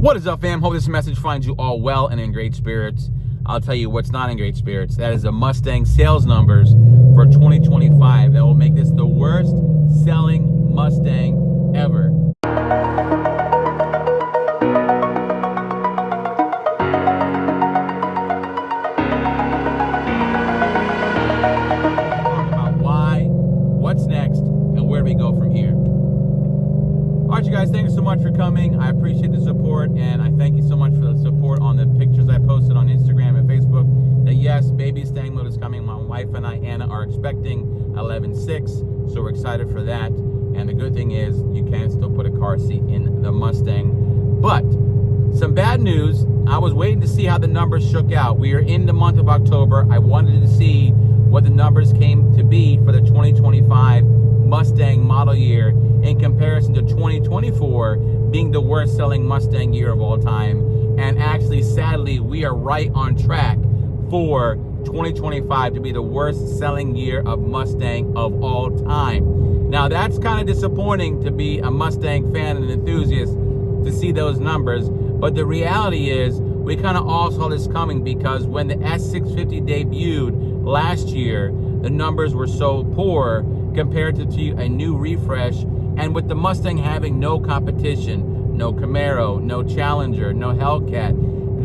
What is up, fam? Hope this message finds you all well and in great spirits. I'll tell you what's not in great spirits. That is the Mustang sales numbers for 2025. That will make this the worst selling Mustang ever. Talk about why, what's next, and where do we go from here. All right, you guys, thank you so much for coming. I appreciate the support, and I thank you so much for the support on the pictures I posted on Instagram and Facebook. That yes, baby Stang mode is coming. My wife and I, Anna, are expecting 11/6, so we're excited for that. And the good thing is you can still put a car seat in the Mustang. But some bad news, I was waiting to see how the numbers shook out. We are in the month of October. I wanted to see what the numbers came to be for the 2025 Mustang model year in comparison to 2024 being the worst selling Mustang year of all time. And actually, sadly, we are right on track for 2025 to be the worst selling year of Mustang of all time. Now, that's kind of disappointing to be a Mustang fan and enthusiast to see those numbers, but the reality is we kind of all saw this coming, because when the S650 debuted last year, the numbers were so poor compared to a new refresh, and with the Mustang having no competition, no Camaro, no Challenger, no Hellcat,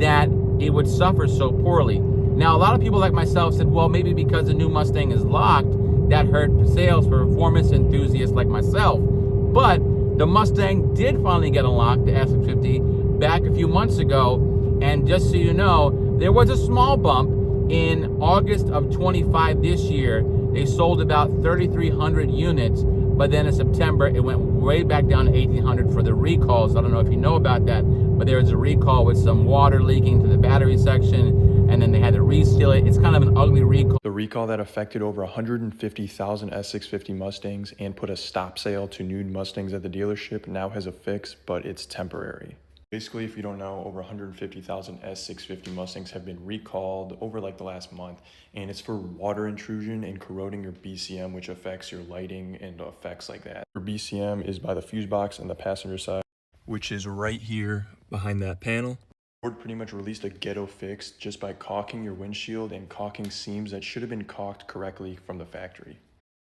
that it would suffer so poorly. Now, a lot of people like myself said, well, maybe because the new Mustang is locked, that hurt sales for performance enthusiasts like myself. But the Mustang did finally get unlocked, the S650, back a few months ago. And just so you know, there was a small bump in August of 25 this year. They sold about 3,300 units, but then in September, it went way back down to 1,800 for the recalls. I don't know if you know about that, but there was a recall with some water leaking to the battery section, and then they had to reseal it. It's kind of an ugly recall. The recall that affected over 150,000 S650 Mustangs and put a stop sale to new Mustangs at the dealership now has a fix, but it's temporary. Basically, if you don't know, over 150,000 S650 Mustangs have been recalled over like the last month, and it's for water intrusion and corroding your BCM, which affects your lighting and effects like that. Your BCM is by the fuse box on the passenger side, which is right here behind that panel. Ford pretty much released a ghetto fix just by caulking your windshield and caulking seams that should have been caulked correctly from the factory.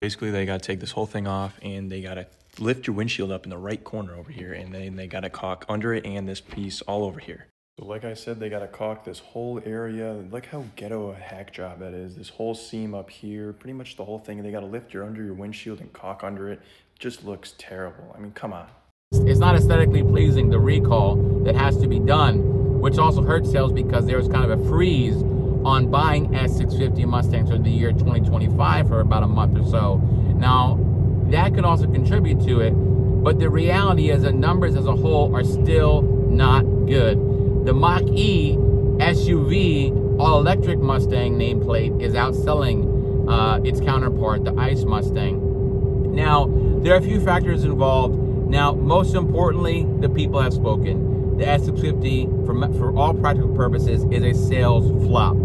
Basically, they got to take this whole thing off, and they got to lift your windshield up in the right corner over here, and then they got to caulk under it and this piece all over here. So like I said, they got to caulk this whole area. Look how ghetto a hack job that is. This whole seam up here, pretty much the whole thing. They got to lift under your windshield and caulk under it. Just looks terrible. I mean, come on. It's not aesthetically pleasing, the recall that has to be done, which also hurts sales because there was kind of a freeze on buying S650 Mustangs for the year 2025 for about a month or so. Now, that could also contribute to it, but the reality is that numbers as a whole are still not good. The Mach-E SUV all-electric Mustang nameplate is outselling its counterpart, the ICE Mustang. Now, there are a few factors involved. Now, most importantly, the people have spoken. The S650, for all practical purposes, is a sales flop.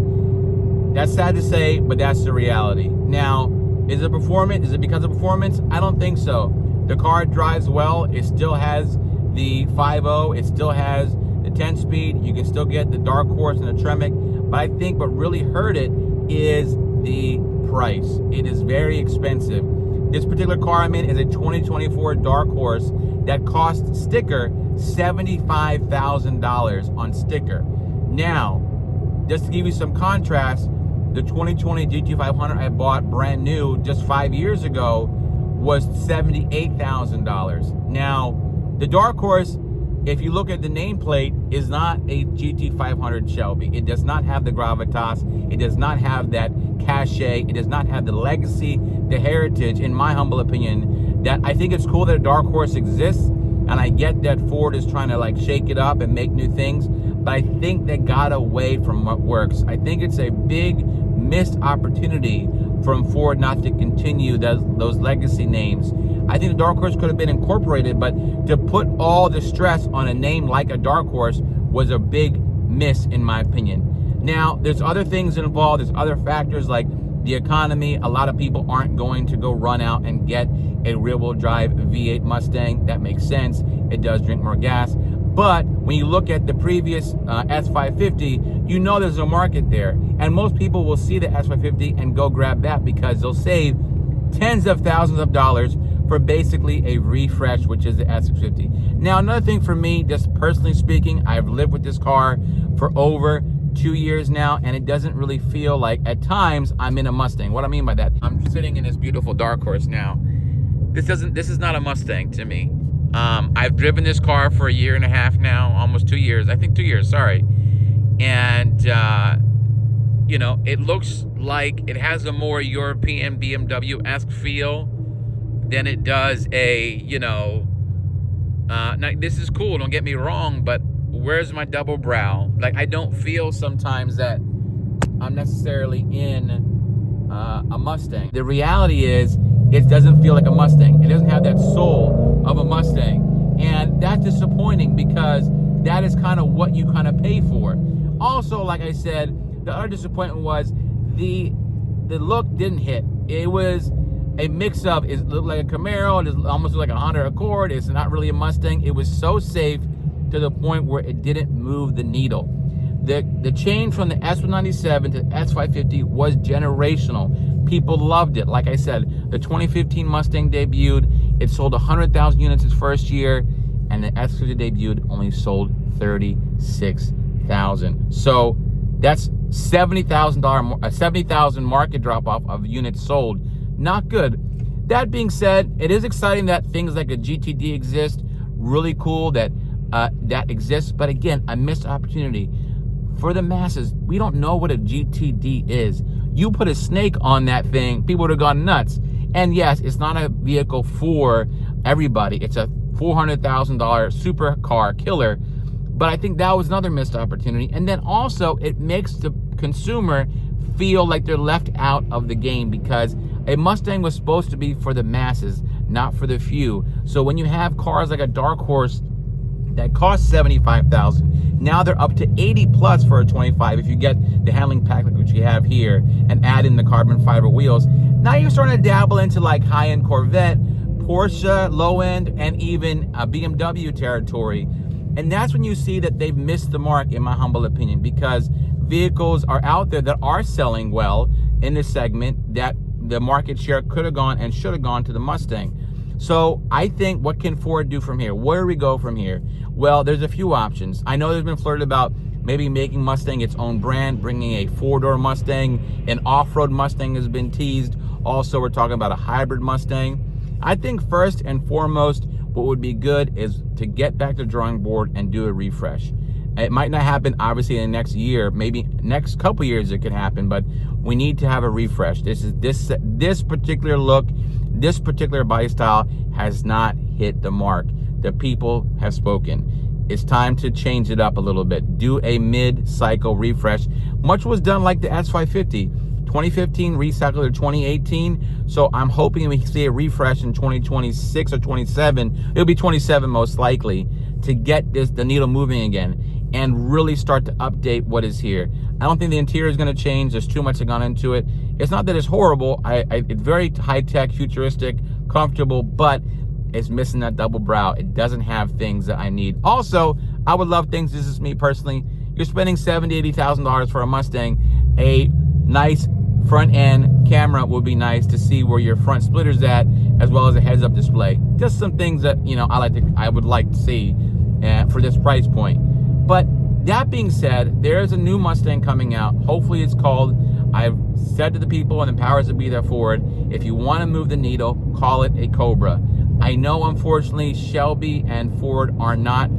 That's sad to say, but that's the reality. Now, is it performance? Is it because of performance? I don't think so. The car drives well. It still has the 5.0. It still has the 10-speed. You can still get the Dark Horse and the Tremec. But I think what really hurt it is the price. It is very expensive. This particular car I'm in is a 2024 Dark Horse that costs sticker $75,000 on sticker. Now, just to give you some contrast, the 2020 GT500 I bought brand new just 5 years ago was $78,000. Now, the Dark Horse, if you look at the nameplate, is not a GT500 Shelby. It does not have the gravitas. It does not have that cachet. It does not have the legacy, the heritage, in my humble opinion. That I think it's cool that a Dark Horse exists, and I get that Ford is trying to like shake it up and make new things, but I think they got away from what works. I think it's a big missed opportunity from Ford not to continue those legacy names. I think the Dark Horse could have been incorporated, but to put all the stress on a name like a Dark Horse was a big miss, in my opinion. Now, there's other things involved. There's other factors like the economy. A lot of people aren't going to go run out and get a rear-wheel drive V8 Mustang. That makes sense. It does drink more gas. But when you look at the previous S550, you know there's a market there. And most people will see the S550 and go grab that because they'll save tens of thousands of dollars for basically a refresh, which is the S650. Now, another thing for me, just personally speaking, I've lived with this car for over 2 years now, and it doesn't really feel like, at times, I'm in a Mustang. What I mean by that, I'm sitting in this beautiful dark horse now. This is not a Mustang to me. I've driven this car for 1.5 years now, almost 2 years. I think 2 years, sorry. And, you know, it looks like it has a more European BMW-esque feel than it does a, you know, now this is cool, don't get me wrong, but where's my double brow? Like, I don't feel sometimes that I'm necessarily in a Mustang. The reality is, it doesn't feel like a Mustang. It doesn't have that soul of a Mustang. And that's disappointing because that is kind of what you kind of pay for. Also, like I said, the other disappointment was the look didn't hit. It was a mix of, it looked like a Camaro, it almost looked like a Honda Accord. It's not really a Mustang. It was so safe to the point where it didn't move the needle. The change from the S197 to the S550 was generational. People loved it. Like I said, the 2015 Mustang debuted. It sold 100,000 units its first year, and the S550 debuted, only sold 36,000. So that's $70,000 market drop off of units sold. Not good. That being said, it is exciting that things like a GTD exist. Really cool that that exists. But again, a missed opportunity. For the masses, we don't know what a GTD is. You put a snake on that thing, people would have gone nuts. And yes, it's not a vehicle for everybody. It's a $400,000 supercar killer. But I think that was another missed opportunity. And then also, it makes the consumer feel like they're left out of the game because a Mustang was supposed to be for the masses, not for the few. So when you have cars like a Dark Horse that cost $75,000, now they're up to 80 plus for a 25 if you get the handling pack which you have here and add in the carbon fiber wheels. Now you're starting to dabble into like high-end Corvette, Porsche, low-end, and even BMW territory. And that's when you see that they've missed the mark, in my humble opinion, because vehicles are out there that are selling well in this segment that the market share could have gone and should have gone to the Mustang. So I think, what can Ford do from here? Where do we go from here? Well, there's a few options. I know there's been flirted about maybe making Mustang its own brand, bringing a four-door Mustang. An off-road Mustang has been teased. Also, we're talking about a hybrid Mustang. I think first and foremost, what would be good is to get back to the drawing board and do a refresh. It might not happen, obviously, in the next year. Maybe next couple years it could happen, but we need to have a refresh. This particular look, this particular body style has not hit the mark. The people have spoken. It's time to change it up a little bit. Do a mid-cycle refresh. Much was done like the S550. 2015 recycled to 2018. So I'm hoping we see a refresh in 2026 or 27. It'll be 27 most likely, to get the needle moving again and really start to update what is here. I don't think the interior is going to change. There's too much that gone into it. It's not that it's horrible. It's very high-tech, futuristic, comfortable, but it's missing that double brow. It doesn't have things that I need. Also, I would love things, this is me personally, you're spending $70,000, $80,000 for a Mustang. A nice front end camera would be nice to see where your front splitter's at, as well as a heads-up display. Just some things that, you know, I would like to see for this price point. But that being said, there is a new Mustang coming out. Hopefully it's called, I've said to the people and the powers that be there for it, if you want to move the needle, call it a Cobra. I know, unfortunately, Shelby and Ford are not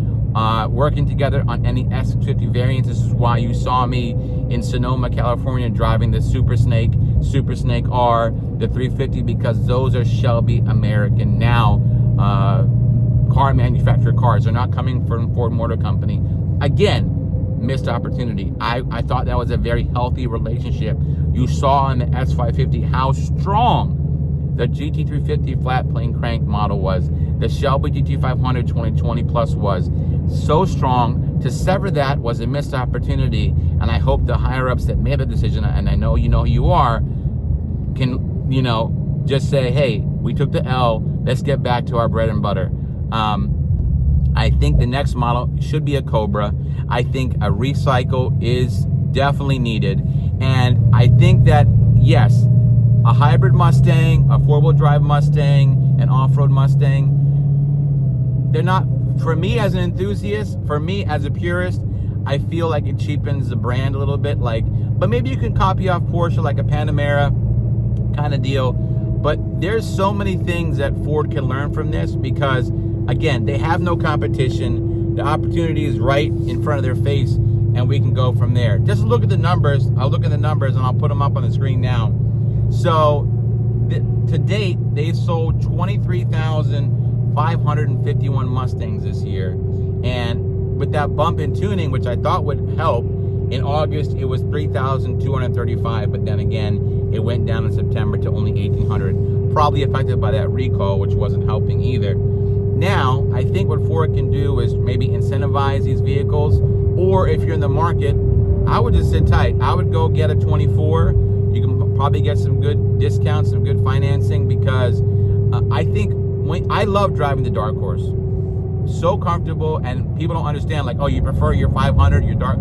working together on any S650 variants. This is why you saw me in Sonoma, California, driving the Super Snake R, the 350, because those are Shelby American now car manufacturer cars. They're not coming from Ford Motor Company. Again, missed opportunity. I thought that was a very healthy relationship. You saw in the S550 how strong the GT350 flat plane crank model was. The Shelby GT500 2020 Plus was so strong. To sever that was a missed opportunity, and I hope the higher-ups that made the decision, and I know you know who you are, can, you know, just say, hey, we took the L, let's get back to our bread and butter. I think the next model should be a Cobra. I think a recycle is definitely needed. And I think that, yes, a hybrid Mustang, a four-wheel drive Mustang, an off-road Mustang, they're not, for me as an enthusiast, for me as a purist, I feel like it cheapens the brand a little bit. Like, but maybe you can copy off Porsche like a Panamera kind of deal. But there's so many things that Ford can learn from this because, again, they have no competition. The opportunity is right in front of their face, and we can go from there. Just look at the numbers. I'll look at the numbers, and I'll put them up on the screen now. So, to date, they've sold 23,551 Mustangs this year. And with that bump in tuning, which I thought would help, in August, it was 3,235, but then again, it went down in September to only 1,800, probably affected by that recall, which wasn't helping either. Now, I think what Ford can do is maybe incentivize these vehicles, or if you're in the market, I would just sit tight. I would go get a 24. You can probably get some good discounts, some good financing, because I think I love driving the Dark Horse. So comfortable, and people don't understand, like, oh, you prefer your 500, your Dark.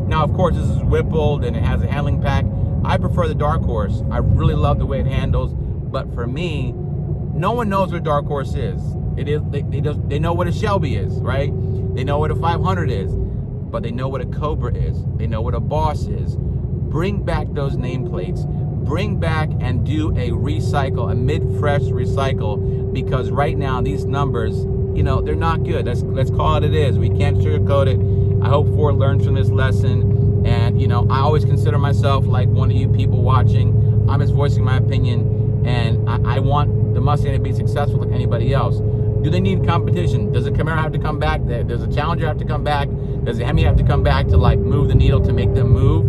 Now, of course, this is whippled and it has a handling pack. I prefer the Dark Horse. I really love the way it handles. But for me, no one knows what a Dark Horse is. It is they know what a Shelby is, right? They know what a 500 is, but they know what a Cobra is. They know what a Boss is. Bring back those nameplates. Bring back and do a recycle, a mid-fresh recycle, because right now these numbers, you know, they're not good. Let's call it is. We can't sugarcoat it. I hope Ford learns from this lesson. And, you know, I always consider myself like one of you people watching. I'm just voicing my opinion, and I want the Mustang to be successful like anybody else. Do they need competition? Does the Camaro have to come back? Does the Challenger have to come back? Does the Hemi have to come back to like move the needle to make them move?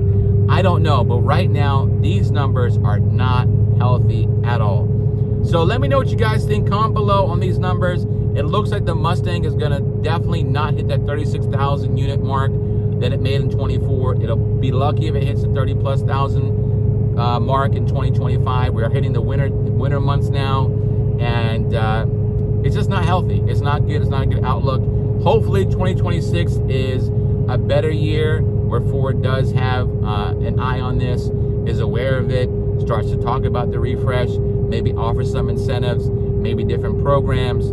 I don't know, but right now these numbers are not healthy at all. So let me know what you guys think. Comment below on these numbers. It looks like the Mustang is gonna definitely not hit that 36,000 unit mark that it made in 24. It'll be lucky if it hits the 30,000+ mark in 2025. We are hitting the winter months now, and it's just not healthy. It's not good. It's not a good outlook. Hopefully 2026 is a better year where Ford does have an eye on this, is aware of it, starts to talk about the refresh, maybe offer some incentives, maybe different programs.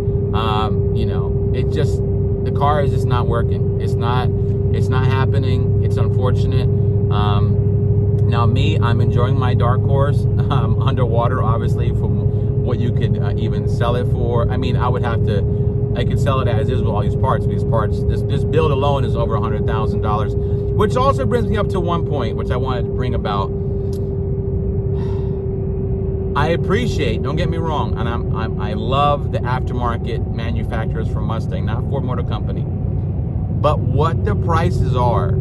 You know, it just, the car is just not working. It's not happening. It's unfortunate. Now me, I'm enjoying my Dark Horse underwater, obviously, from what you could even sell it for. I mean, I could sell it as is with all these parts. This build alone is over $100,000, which also brings me up to one point, which I wanted to bring about. I appreciate, don't get me wrong, and I love the aftermarket manufacturers from Mustang, not Ford Motor Company. But what the prices are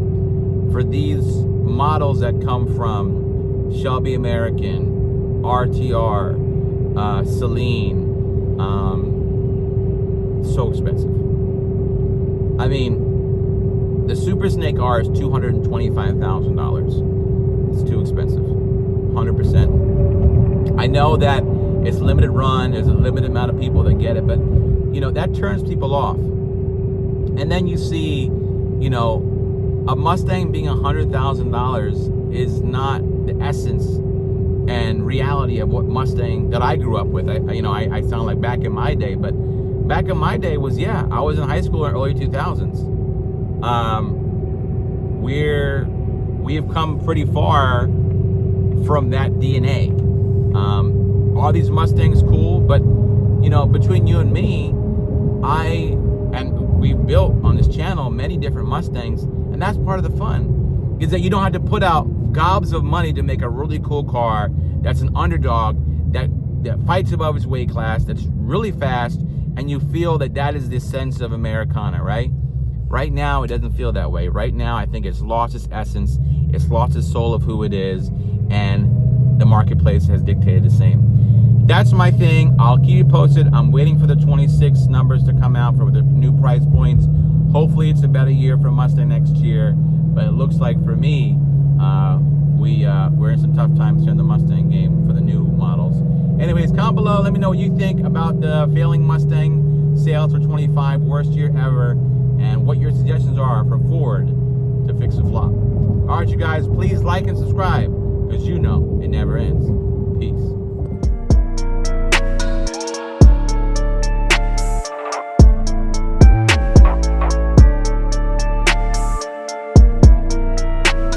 for these models that come from Shelby American, RTR, Celine, so expensive. I mean, the Super Snake R is $225,000. It's too expensive, 100%. I know that it's limited run, there's a limited amount of people that get it, but, you know, that turns people off. And then you see, you know, a Mustang being $100,000 is not the essence and reality of what Mustang that I grew up with. I sound like back in my day, but back in my day was, yeah, I was in high school in early 2000s. We've come pretty far from that DNA. Are these Mustangs cool? But, you know, between you and me, we've built on this channel many different Mustangs, and that's part of the fun, is that you don't have to put out gobs of money to make a really cool car that's an underdog, that fights above its weight class, that's really fast, and you feel that is the sense of Americana, right? Right now, it doesn't feel that way. Right now, I think it's lost its essence, it's lost its soul of who it is, and the marketplace has dictated the same. That's my thing. I'll keep you posted. I'm waiting for the 26 numbers to come out for the new price points. Hopefully it's a better year for Mustang next year, but it looks like for me, we're in some tough times here in the Mustang game for the new models. Anyways, comment below. Let me know what you think about the failing Mustang sales for 25, worst year ever, and what your suggestions are for Ford to fix the flop. All right, you guys, please like and subscribe, because you know it never ends. Peace.